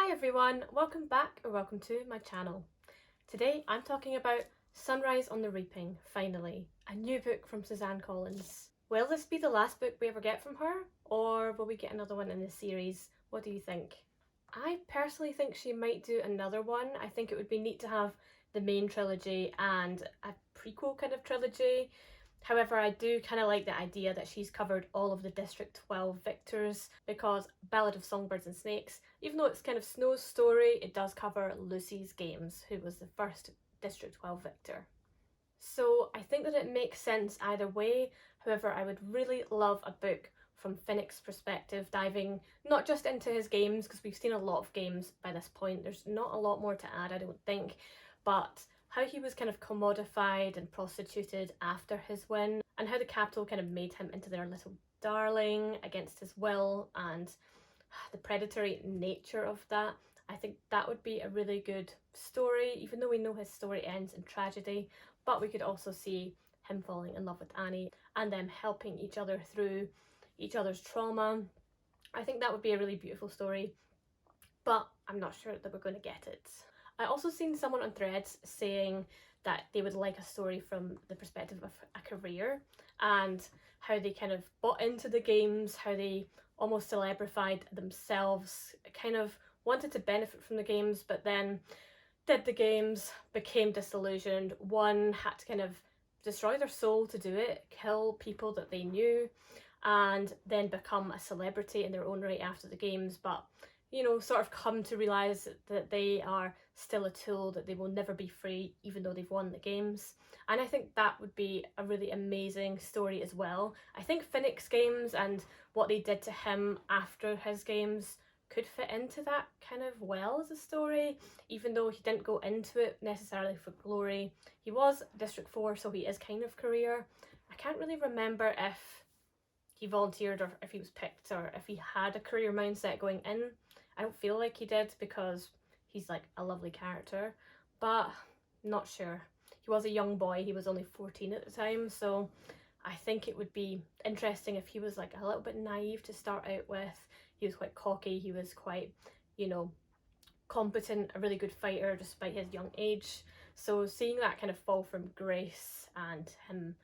Hi everyone, welcome back or welcome to my channel. Today I'm talking about Sunrise on the Reaping, finally, a new book from Suzanne Collins. Will this be the last book we ever get from her, or will we get another one in this series? What do you think? I personally think she might do another one. I think it would be neat to have the main trilogy and a prequel kind of trilogy. However, I do kind of like the idea that she's covered all of the District 12 victors, because Ballad of Songbirds and Snakes, even though it's kind of Snow's story, it does cover Lucy's games, who was the first District 12 victor. So I think that it makes sense either way. However, I would really love a book from Finnick's perspective, diving not just into his games, because we've seen a lot of games by this point, there's not a lot more to add, I don't think, but how he was kind of commodified and prostituted after his win, and how the capital kind of made him into their little darling against his will, and the predatory nature of that. I think that would be a really good story, even though we know his story ends in tragedy, but we could also see him falling in love with Annie and them helping each other through each other's trauma. I think that would be a really beautiful story, but I'm not sure that we're going to get it. I also seen someone on Threads saying that they would like a story from the perspective of a career, and how they kind of bought into the games, how they almost celebrified themselves, kind of wanted to benefit from the games, but then did the games, became disillusioned, one had to kind of destroy their soul to do it, kill people that they knew, and then become a celebrity in their own right after the games, but you know, sort of come to realise that they are still a tool, that they will never be free even though they've won the games. And I think that would be a really amazing story as well. I think Finnick's games and what they did to him after his games could fit into that kind of well as a story, even though he didn't go into it necessarily for glory. He was District 4, so he is kind of career. I can't really remember if he volunteered or if he was picked or if he had a career mindset going in. I don't feel like he did, because he's like a lovely character, but not sure. He was a young boy, he was only 14 at the time, so I think it would be interesting if he was like a little bit naive to start out with. He was quite cocky, he was quite, you know, competent, a really good fighter despite his young age. So seeing that kind of fall from grace and him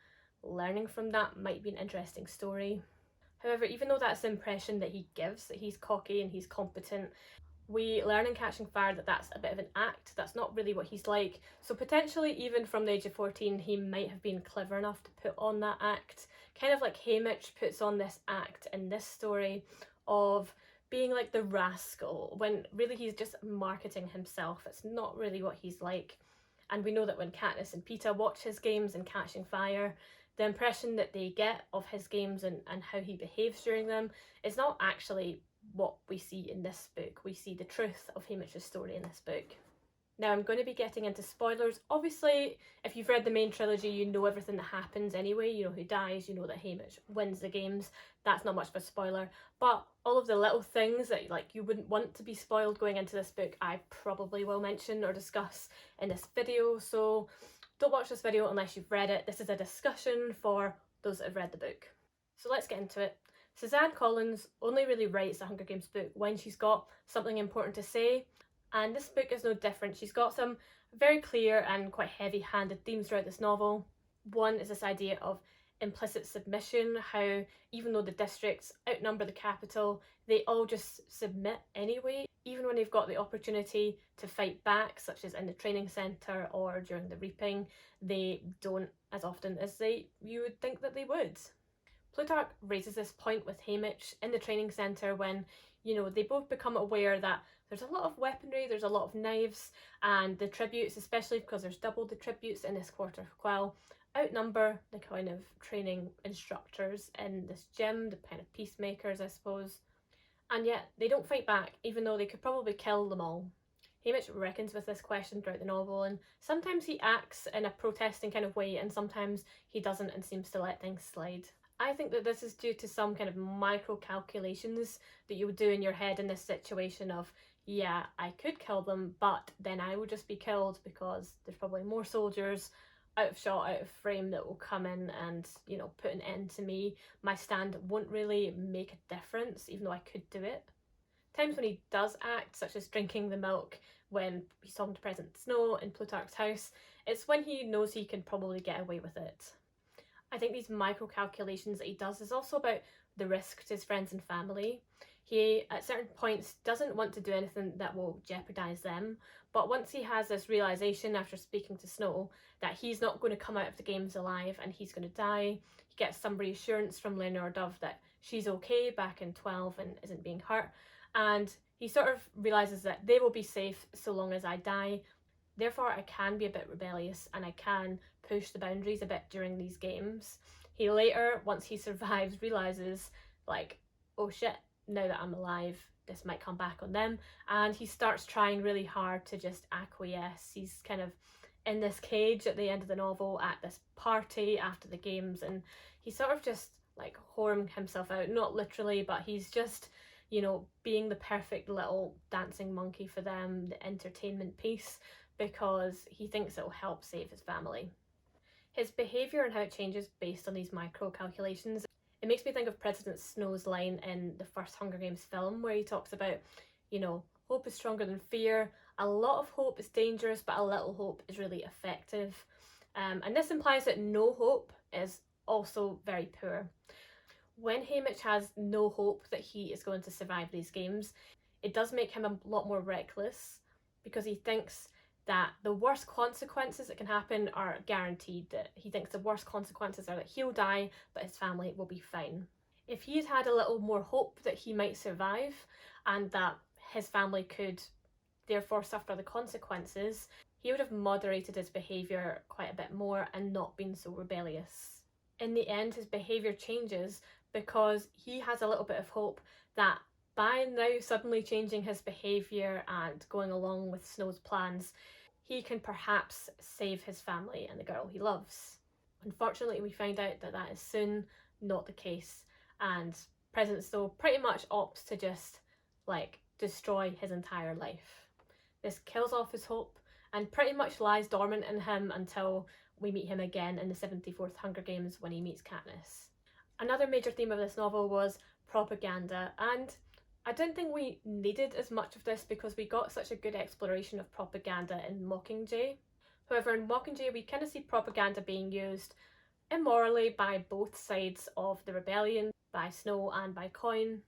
learning from that might be an interesting story. However, even though that's the impression that he gives, that he's cocky and he's competent, we learn in Catching Fire that that's a bit of an act, that's not really what he's like. So potentially even from the age of 14 he might have been clever enough to put on that act, kind of like Haymitch puts on this act in this story of being like the rascal, when really he's just marketing himself. It's not really what he's like. And we know that when Katniss and Peeta watch his games in Catching Fire, the impression that they get of his games and how he behaves during them is not actually what we see in this book. We see the truth of Haymitch's story in this book. Now I'm going to be getting into spoilers. Obviously, if you've read the main trilogy, you know everything that happens anyway. You know who dies, you know that Haymitch wins the games. That's not much of a spoiler. But all of the little things that like you wouldn't want to be spoiled going into this book, I probably will mention or discuss in this video. So don't watch this video unless you've read it. This is a discussion for those that have read the book. So let's get into it. Suzanne Collins only really writes a Hunger Games book when she's got something important to say, and this book is no different. She's got some very clear and quite heavy-handed themes throughout this novel. One is this idea of implicit submission, how even though the districts outnumber the capital, they all just submit anyway, even when they've got the opportunity to fight back, such as in the training centre or during the reaping. They don't as often as you would think that they would. Plutarch raises this point with Haymitch in the training centre when, you know, they both become aware that there's a lot of weaponry, there's a lot of knives, and the tributes, especially because there's double the tributes in this quarter of Quell, outnumber the kind of training instructors in this gym, the kind of peacemakers, I suppose. And yet they don't fight back, even though they could probably kill them all. Haymitch reckons with this question throughout the novel, and sometimes he acts in a protesting kind of way, and sometimes he doesn't and seems to let things slide. I think that this is due to some kind of micro calculations that you would do in your head in this situation of, yeah, I could kill them, but then I would just be killed because there's probably more soldiers out of shot, out of frame that will come in and, you know, put an end to me. My stand won't really make a difference, even though I could do it. Times when he does act, such as drinking the milk when he's talking to President Snow in Plutarch's house, it's when he knows he can probably get away with it. I think these micro calculations that he does is also about the risk to his friends and family. He, at certain points, doesn't want to do anything that will jeopardise them, but once he has this realisation after speaking to Snow that he's not going to come out of the games alive and he's going to die, he gets some reassurance from Lenore Dove that she's okay back in 12 and isn't being hurt, and he sort of realises that they will be safe so long as I die. Therefore, I can be a bit rebellious and I can push the boundaries a bit during these games. He later, once he survives, realises, like, oh shit, now that I'm alive, this might come back on them. And he starts trying really hard to just acquiesce. He's kind of in this cage at the end of the novel at this party after the games, and he's sort of just like whoring himself out, not literally, but he's just, you know, being the perfect little dancing monkey for them, the entertainment piece, because he thinks it'll help save his family. His behaviour and how it changes based on these micro calculations, it makes me think of President Snow's line in the first Hunger Games film where he talks about, you know, hope is stronger than fear, a lot of hope is dangerous, but a little hope is really effective. And this implies that no hope is also very poor. When Haymitch has no hope that he is going to survive these games, it does make him a lot more reckless, because he thinks that the worst consequences that can happen are guaranteed. That he thinks the worst consequences are that he'll die, but his family will be fine. If he had had a little more hope that he might survive and that his family could therefore suffer the consequences, he would have moderated his behaviour quite a bit more and not been so rebellious. In the end, his behaviour changes because he has a little bit of hope that by now suddenly changing his behaviour and going along with Snow's plans, he can perhaps save his family and the girl he loves. Unfortunately, we find out that that is soon not the case, and President Snow pretty much opts to just, like, destroy his entire life. This kills off his hope and pretty much lies dormant in him until we meet him again in the 74th Hunger Games when he meets Katniss. Another major theme of this novel was propaganda, and I didn't think we needed as much of this because we got such a good exploration of propaganda in Mockingjay. However, in Mockingjay we kind of see propaganda being used immorally by both sides of the rebellion, by Snow and by Coin.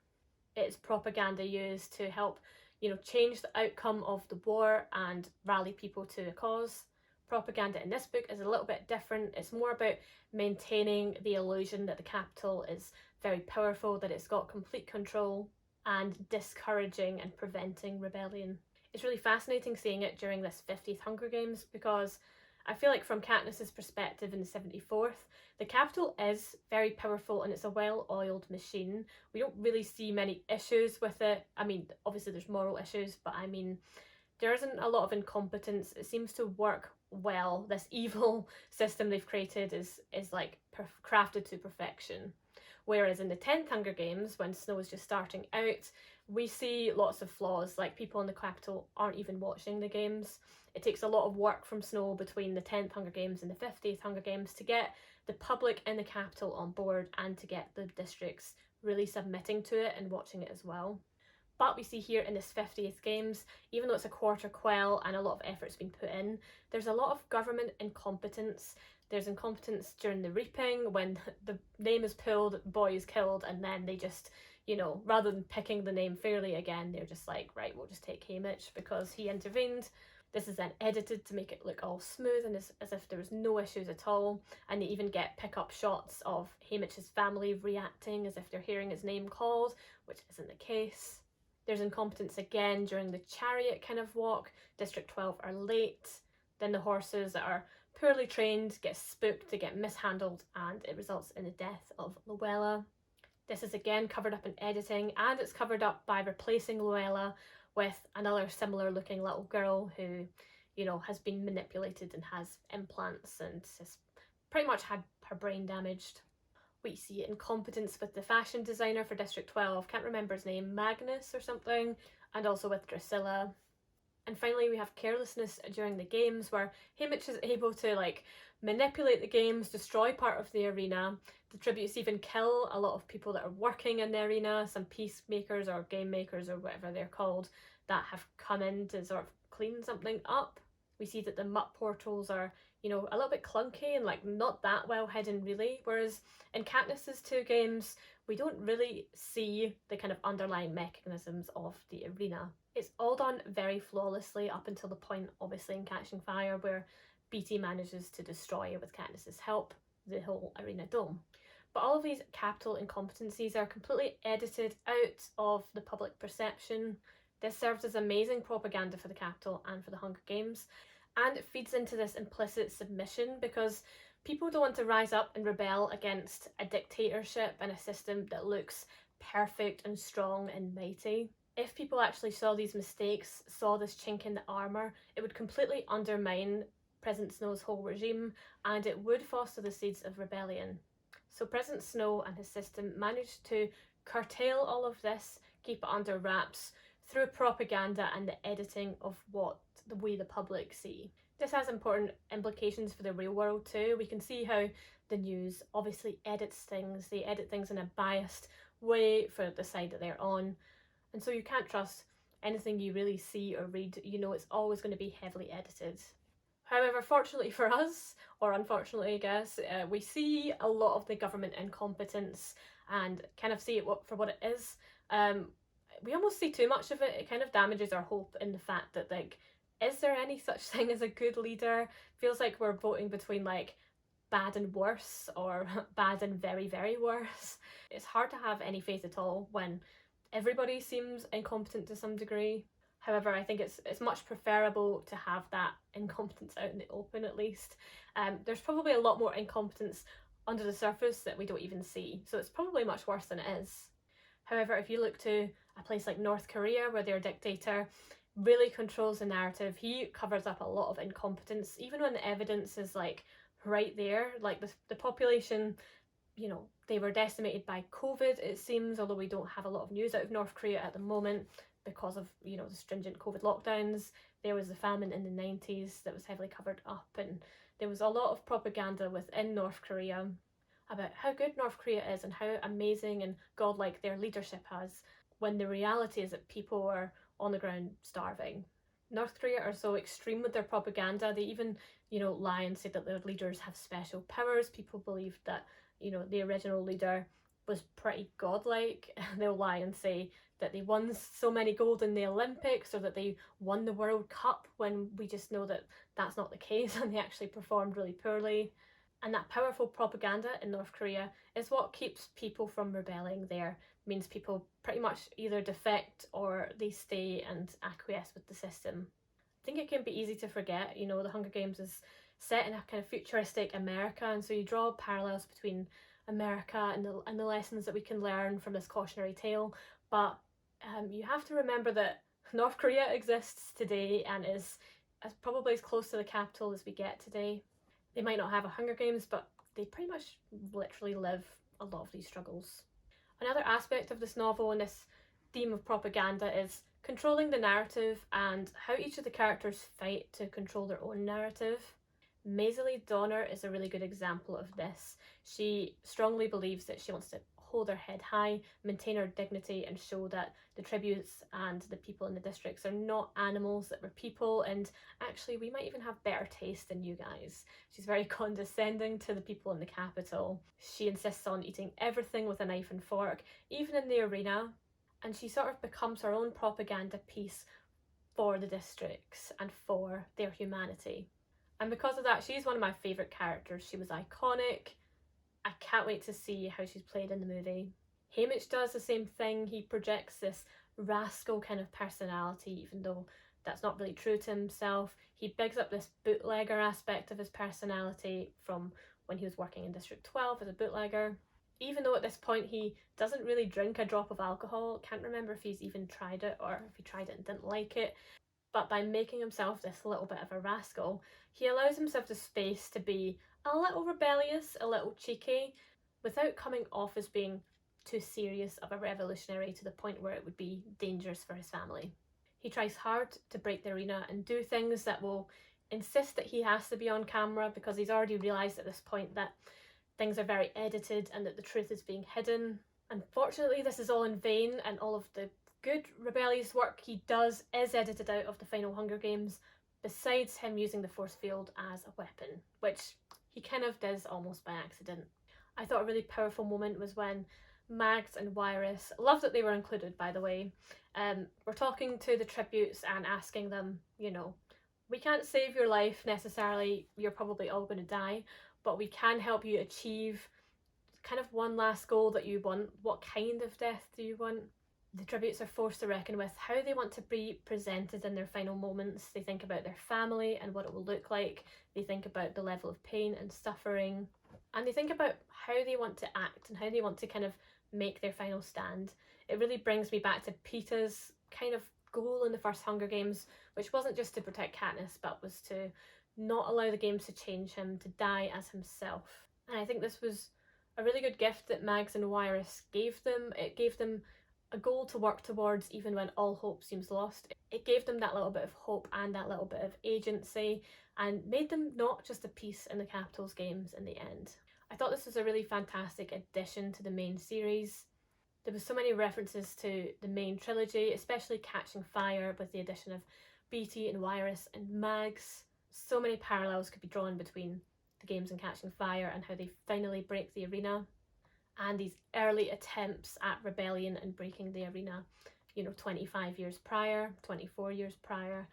It's propaganda used to help, you know, change the outcome of the war and rally people to a cause. Propaganda in this book is a little bit different. It's more about maintaining the illusion that the capital is very powerful, that it's got complete control, and discouraging and preventing rebellion. It's really fascinating seeing it during this 50th Hunger Games, because I feel like from Katniss's perspective in the 74th, the capital is very powerful and it's a well-oiled machine. We don't really see many issues with it. I mean, obviously there's moral issues, but I mean, there isn't a lot of incompetence. It seems to work well. This evil system they've created is like crafted to perfection. Whereas in the 10th Hunger Games, when Snow is just starting out, we see lots of flaws, like people in the capital aren't even watching the games. It takes a lot of work from Snow between the 10th Hunger Games and the 50th Hunger Games to get the public in the capital on board and to get the districts really submitting to it and watching it as well. But we see here in this 50th Games, even though it's a quarter quell and a lot of effort's been put in, there's a lot of government incompetence. There's incompetence during the reaping, when the name is pulled, the boy is killed, and then they just, you know, rather than picking the name fairly again, they're just like, right, we'll just take Haymitch because he intervened. This is then edited to make it look all smooth and as if there was no issues at all, and they even get pick-up shots of Haymitch's family reacting as if they're hearing his name called, which isn't the case. There's incompetence again during the chariot kind of walk. District 12 are late. Then the horses that are poorly trained get spooked, they get mishandled, and it results in the death of Luella. This is again covered up in editing, and it's covered up by replacing Luella with another similar looking little girl who, you know, has been manipulated and has implants and has pretty much had her brain damaged. We see incompetence with the fashion designer for District 12, can't remember his name, Magnus or something, and also with Drusilla. And finally, we have carelessness during the games, where Haymitch is able to like manipulate the games, destroy part of the arena. The tributes even kill a lot of people that are working in the arena, some peacemakers or game makers or whatever they're called, that have come in to sort of clean something up. We see that the MUT portals are, you know, a little bit clunky and like not that well hidden really, whereas in Katniss's two games we don't really see the kind of underlying mechanisms of the arena. It's all done very flawlessly up until the point, obviously, in Catching Fire, where BT manages to destroy, with Katniss's help, the whole arena dome. But all of these capital incompetencies are completely edited out of the public perception. This serves as amazing propaganda for the capital and for the Hunger Games, and it feeds into this implicit submission because people don't want to rise up and rebel against a dictatorship and a system that looks perfect and strong and mighty. If people actually saw these mistakes, saw this chink in the armour, it would completely undermine President Snow's whole regime, and it would foster the seeds of rebellion. So President Snow and his system managed to curtail all of this, keep it under wraps, through propaganda and the editing of what we the public see. This has important implications for the real world too. We can see how the news obviously edits things. They edit things in a biased way for the side that they're on. And so you can't trust anything you really see or read. You know it's always going to be heavily edited. However, fortunately for us, or unfortunately I guess, we see a lot of the government incompetence and kind of see it for what it is. We almost see too much of it. It kind of damages our hope in the fact that, like, is there any such thing as a good leader? Feels like we're voting between like bad and worse or bad and very, very worse. It's hard to have any faith at all when everybody seems incompetent to some degree. However, I think it's much preferable to have that incompetence out in the open at least. There's probably a lot more incompetence under the surface that we don't even see, so it's probably much worse than it is. However, if you look to a place like North Korea, where their dictator really controls the narrative, he covers up a lot of incompetence, even when the evidence is like right there. Like the population, you know, they were decimated by COVID, it seems, although we don't have a lot of news out of North Korea at the moment because of, you know, the stringent COVID lockdowns. There was the famine in the 90s that was heavily covered up, and there was a lot of propaganda within North Korea about how good North Korea is and how amazing and godlike their leadership has, when the reality is that people are on the ground starving. North Korea are so extreme with their propaganda. They even, you know, lie and say that their leaders have special powers. People believe that, you know, the original leader was pretty godlike. They'll lie and say that they won so many gold in the Olympics or that they won the World Cup, when we just know that that's not the case and they actually performed really poorly. And that powerful propaganda in North Korea is what keeps people from rebelling there. It means people pretty much either defect or they stay and acquiesce with the system. I think it can be easy to forget, you know, the Hunger Games is set in a kind of futuristic America, and so you draw parallels between America and the lessons that we can learn from this cautionary tale. But you have to remember that North Korea exists today and is probably as close to the capital as we get today. They might not have a Hunger Games, but they pretty much literally live a lot of these struggles. Another aspect of this novel and this theme of propaganda is controlling the narrative and how each of the characters fight to control their own narrative. Maisie Donner is a really good example of this. She strongly believes that she wants to hold her head high, maintain her dignity, and show that the tributes and the people in the districts are not animals, that we're people, and actually we might even have better taste than you guys. She's very condescending to the people in the capital. She insists on eating everything with a knife and fork, even in the arena, and she sort of becomes her own propaganda piece for the districts and for their humanity. And because of that, she's one of my favourite characters. She was iconic. I can't wait to see how she's played in the movie. Haymitch does the same thing. He projects this rascal kind of personality, even though that's not really true to himself. He bigs up this bootlegger aspect of his personality from when he was working in District 12 as a bootlegger. Even though at this point he doesn't really drink a drop of alcohol, can't remember if he's even tried it or if he tried it and didn't like it. But by making himself this little bit of a rascal, he allows himself the space to be a little rebellious, a little cheeky, without coming off as being too serious of a revolutionary to the point where it would be dangerous for his family. He tries hard to break the arena and do things that will insist that he has to be on camera, because he's already realised at this point that things are very edited and that the truth is being hidden. Unfortunately, this is all in vain, and all of the good rebellious work he does is edited out of the final Hunger Games, besides him using the force field as a weapon, which he kind of does almost by accident. I thought a really powerful moment was when Mags and Wirus, love that they were included by the way, were talking to the tributes and asking them, you know, we can't save your life necessarily, you're probably all going to die, but we can help you achieve kind of one last goal that you want. What kind of death do you want? The tributes are forced to reckon with how they want to be presented in their final moments. They think about their family and what it will look like. They think about the level of pain and suffering. And they think about how they want to act and how they want to kind of make their final stand. It really brings me back to Peeta's kind of goal in the first Hunger Games, which wasn't just to protect Katniss, but was to not allow the games to change him, to die as himself. And I think this was a really good gift that Mags and Wirus gave them. It gave them a goal to work towards even when all hope seems lost. It gave them that little bit of hope and that little bit of agency, and made them not just a piece in the Capitals games in the end. I thought this was a really fantastic addition to the main series. There was so many references to the main trilogy, especially Catching Fire with the addition of Beatty and Wirus and Mags. So many parallels could be drawn between the games and Catching Fire and how they finally break the arena, and these early attempts at rebellion and breaking the arena, 25 years prior, 24 years prior.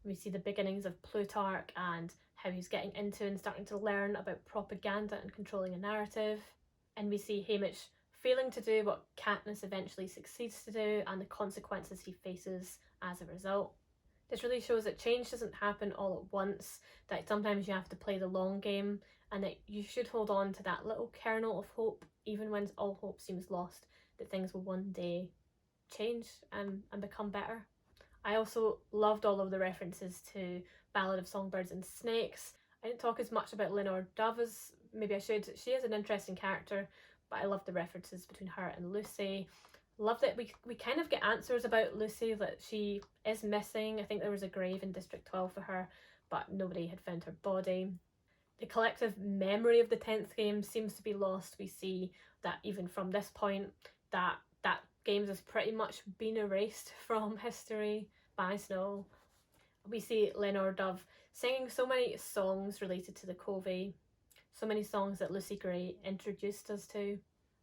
We see the beginnings of Plutarch and how he's getting into and starting to learn about propaganda and controlling a narrative. And we see Haymitch failing to do what Katniss eventually succeeds to do, and the consequences he faces as a result. This really shows that change doesn't happen all at once, that sometimes you have to play the long game, and that you should hold on to that little kernel of hope, even when all hope seems lost, that things will one day change and become better. I also loved all of the references to Ballad of Songbirds and Snakes. I didn't talk as much about Lenore Dove as maybe I should. She is an interesting character, but I love the references between her and Lucy. Love that we kind of get answers about Lucy, that she is missing. I think there was a grave in District 12 for her, but nobody had found her body. The collective memory of the 10th game seems to be lost. We see that even from this point, that games has pretty much been erased from history by Snow. We see Lenore Dove singing so many songs related to the Covey, so many songs that Lucy Gray introduced us to.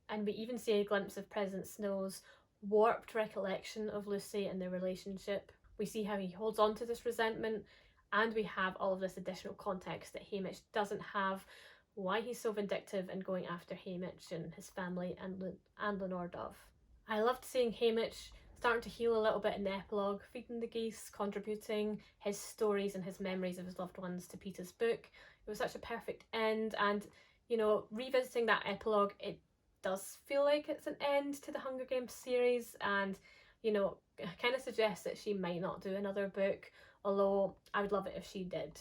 And we even see a glimpse of President Snow's warped recollection of Lucy and their relationship. We see how he holds on to this resentment, and we have all of this additional context that Haymitch doesn't have, why he's so vindictive and going after Haymitch and his family and Lenore Dove. I loved seeing Haymitch starting to heal a little bit in the epilogue, feeding the geese, contributing his stories and his memories of his loved ones to Peeta's book. It was such a perfect end, and revisiting that epilogue, it does feel like it's an end to the Hunger Games series, and kind of suggests that she might not do another book, although I would love it if she did.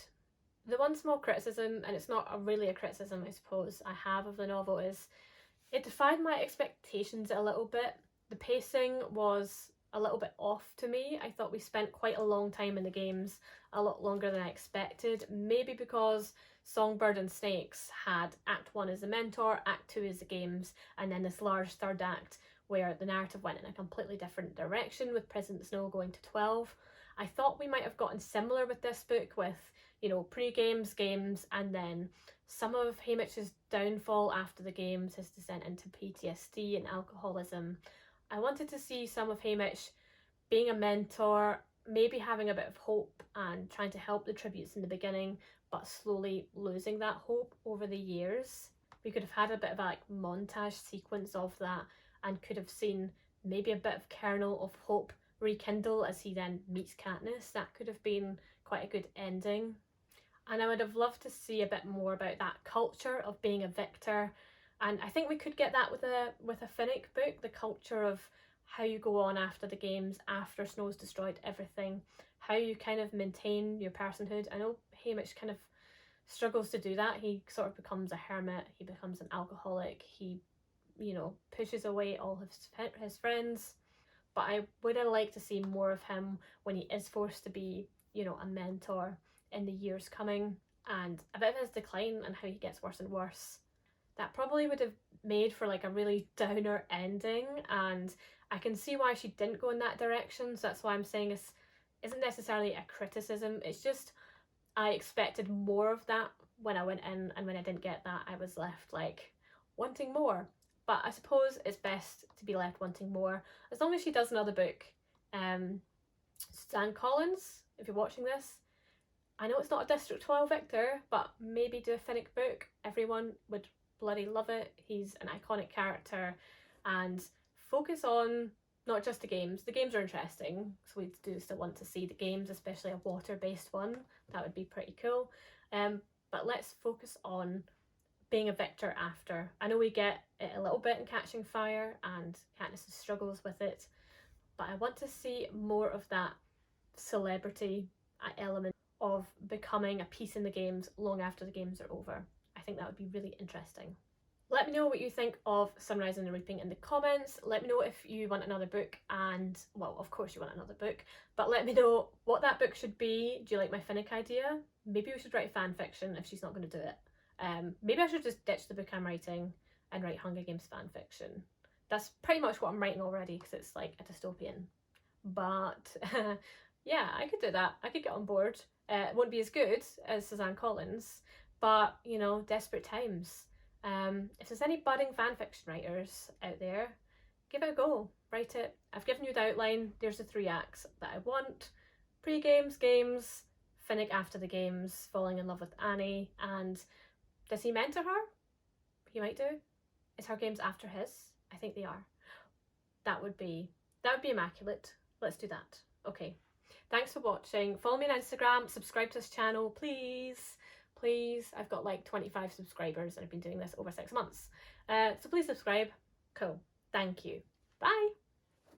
The one small criticism, and it's not really a criticism I suppose I have of the novel, is it defied my expectations a little bit. The pacing was a little bit off to me. I thought we spent quite a long time in the games, a lot longer than I expected, maybe because Songbird and Snakes had Act 1 as the mentor, Act 2 as the games, and then this large third act where the narrative went in a completely different direction with President Snow going to 12. I thought we might have gotten similar with this book with, pre-games, games, and then some of Haymitch's downfall after the games, his descent into PTSD and alcoholism. I wanted to see some of Haymitch being a mentor, maybe having a bit of hope and trying to help the tributes in the beginning, but slowly losing that hope over the years. We could have had a bit of a montage sequence of that, and could have seen maybe a bit of kernel of hope rekindle as he then meets Katniss. That could have been quite a good ending. And I would have loved to see a bit more about that culture of being a victor. And I think we could get that with a Finnick book, the culture of how you go on after the games, after Snow's destroyed everything, how you kind of maintain your personhood. I know Haymitch kind of struggles to do that. He sort of becomes a hermit, he becomes an alcoholic, he pushes away all his friends. but I would have liked to see more of him when he is forced to be, you know, a mentor in the years coming, and a bit of his decline and how he gets worse and worse. That probably would have made for like a really downer ending, and I can see why she didn't go in that direction, so that's why I'm saying this isn't necessarily a criticism, it's just I expected more of that when I went in, and when I didn't get that I was left like wanting more. But I suppose it's best to be left wanting more as long as she does another book. Suzanne Collins, if you're watching this, I know it's not a District 12 Victor, but maybe do a Finnick book. Everyone would bloody love it. He's an iconic character, and focus on not just the games. The games are interesting, so we do still want to see the games, especially a water-based one. That would be pretty cool. But let's focus on being a victor after. I know we get it a little bit in Catching Fire and Katniss's struggles with it, but I want to see more of that celebrity element of becoming a piece in the games long after the games are over. I think that would be really interesting. Let me know what you think of Sunrise on the Reaping in the comments. Let me know if you want another book, and, well, of course you want another book, but let me know what that book should be. Do you like my Finnick idea? Maybe we should write fan fiction if she's not going to do it. Maybe I should just ditch the book I'm writing and write Hunger Games fan fiction. That's pretty much what I'm writing already, because it's like a dystopian. But yeah, I could do that. I could get on board. It won't be as good as Suzanne Collins, but, you know, desperate times. If there's any budding fanfiction writers out there, give it a go. Write it. I've given you the outline. There's the 3 acts that I want. Pre-games, games, Finnick after the games, falling in love with Annie, and does he mentor her? He might do. Is her games after his? I think they are. That would be immaculate. Let's do that. Okay. Thanks for watching. Follow me on Instagram, subscribe to this channel, please. Please. I've got like 25 subscribers and I've been doing this over 6 months. So please subscribe. Cool. Thank you. Bye.